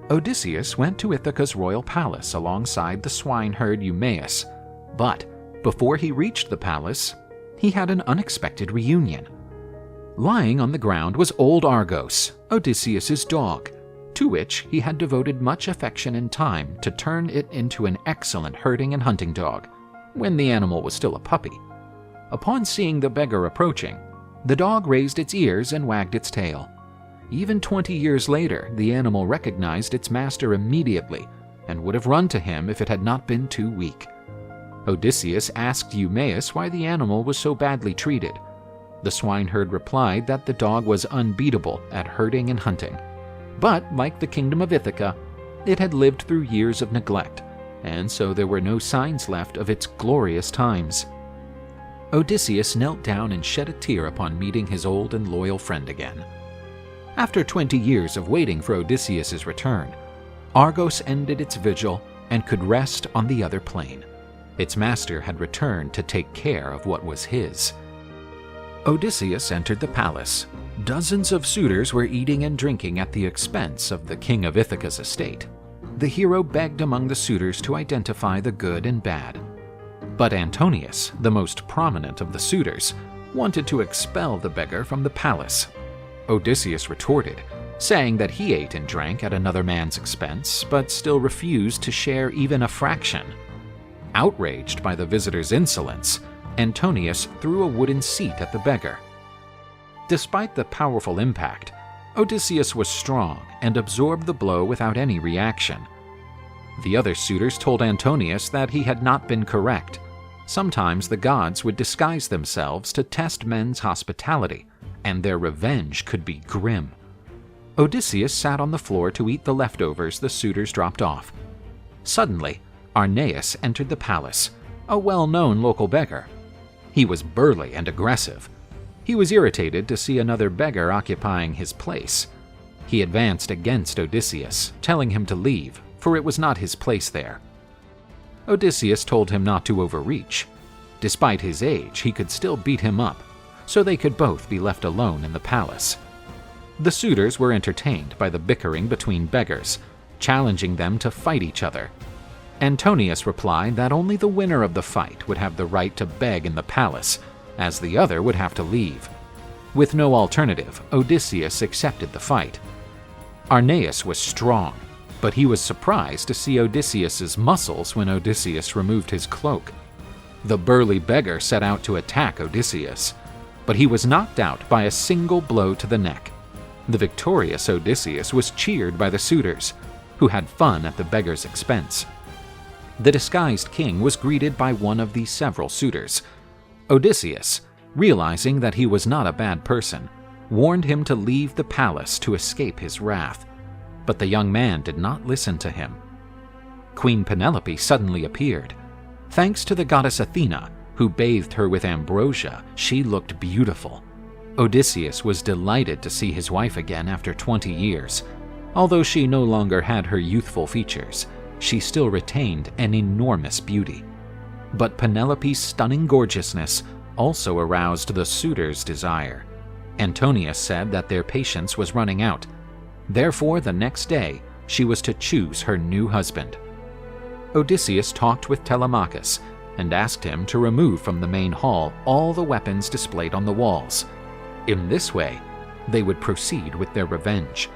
Odysseus went to Ithaca's royal palace alongside the swineherd Eumaeus, but before he reached the palace, he had an unexpected reunion. Lying on the ground was old Argos, Odysseus's dog, to which he had devoted much affection and time to turn it into an excellent herding and hunting dog, when the animal was still a puppy. Upon seeing the beggar approaching, the dog raised its ears and wagged its tail. Even 20 years later, the animal recognized its master immediately and would have run to him if it had not been too weak. Odysseus asked Eumaeus why the animal was so badly treated. The swineherd replied that the dog was unbeatable at herding and hunting, but like the kingdom of Ithaca, it had lived through years of neglect, and so there were no signs left of its glorious times. Odysseus knelt down and shed a tear upon meeting his old and loyal friend again. After 20 years of waiting for Odysseus's return, Argos ended its vigil and could rest on the other plane. Its master had returned to take care of what was his. Odysseus entered the palace. Dozens of suitors were eating and drinking at the expense of the king of Ithaca's estate. The hero begged among the suitors to identify the good and bad. But Antonius, the most prominent of the suitors, wanted to expel the beggar from the palace. Odysseus retorted, saying that he ate and drank at another man's expense, but still refused to share even a fraction. Outraged by the visitor's insolence, Antonius threw a wooden seat at the beggar. Despite the powerful impact, Odysseus was strong and absorbed the blow without any reaction. The other suitors told Antonius that he had not been correct. Sometimes the gods would disguise themselves to test men's hospitality, and their revenge could be grim. Odysseus sat on the floor to eat the leftovers the suitors dropped off. Suddenly, Arneus entered the palace, a well-known local beggar. He was burly and aggressive. He was irritated to see another beggar occupying his place. He advanced against Odysseus, telling him to leave, for it was not his place there. Odysseus told him not to overreach. Despite his age, he could still beat him up, so they could both be left alone in the palace. The suitors were entertained by the bickering between beggars, challenging them to fight each other. Antonius replied that only the winner of the fight would have the right to beg in the palace, as the other would have to leave. With no alternative, Odysseus accepted the fight. Arneus was strong, but he was surprised to see Odysseus's muscles when Odysseus removed his cloak. The burly beggar set out to attack Odysseus, but he was knocked out by a single blow to the neck. The victorious Odysseus was cheered by the suitors, who had fun at the beggar's expense. The disguised king was greeted by one of the several suitors. Odysseus, realizing that he was not a bad person, warned him to leave the palace to escape his wrath, but the young man did not listen to him. Queen Penelope suddenly appeared. Thanks to the goddess Athena, who bathed her with ambrosia, she looked beautiful. Odysseus was delighted to see his wife again after 20 years. Although she no longer had her youthful features, she still retained an enormous beauty. But Penelope's stunning gorgeousness also aroused the suitors' desire. Antonius said that their patience was running out. Therefore, the next day, she was to choose her new husband. Odysseus talked with Telemachus and asked him to remove from the main hall all the weapons displayed on the walls. In this way, they would proceed with their revenge.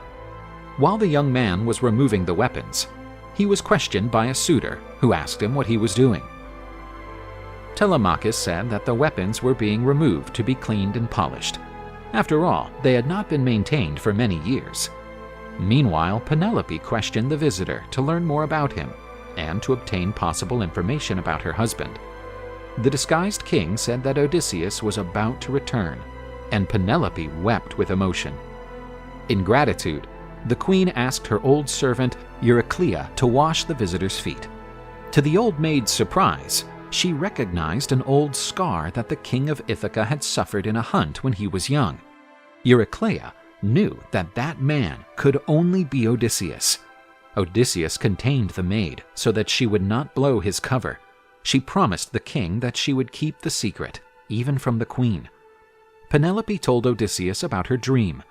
While the young man was removing the weapons, he was questioned by a suitor who asked him what he was doing. Telemachus said that the weapons were being removed to be cleaned and polished. After all, they had not been maintained for many years. Meanwhile, Penelope questioned the visitor to learn more about him and to obtain possible information about her husband. The disguised king said that Odysseus was about to return, and Penelope wept with emotion. In gratitude, the queen asked her old servant Euryclea to wash the visitor's feet. To the old maid's surprise, she recognized an old scar that the king of Ithaca had suffered in a hunt when he was young. Euryclea knew that that man could only be Odysseus. Odysseus contained the maid so that she would not blow his cover. She promised the king that she would keep the secret, even from the queen. Penelope told Odysseus about her dream.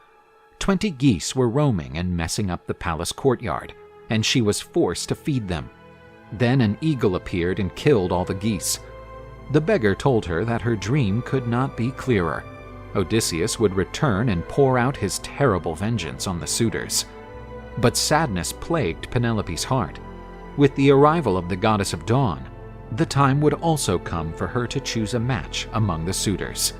20 geese were roaming and messing up the palace courtyard. and she was forced to feed them. Then an eagle appeared and killed all the geese. The beggar told her that her dream could not be clearer. Odysseus would return and pour out his terrible vengeance on the suitors. But sadness plagued Penelope's heart. With the arrival of the goddess of dawn, the time would also come for her to choose a match among the suitors.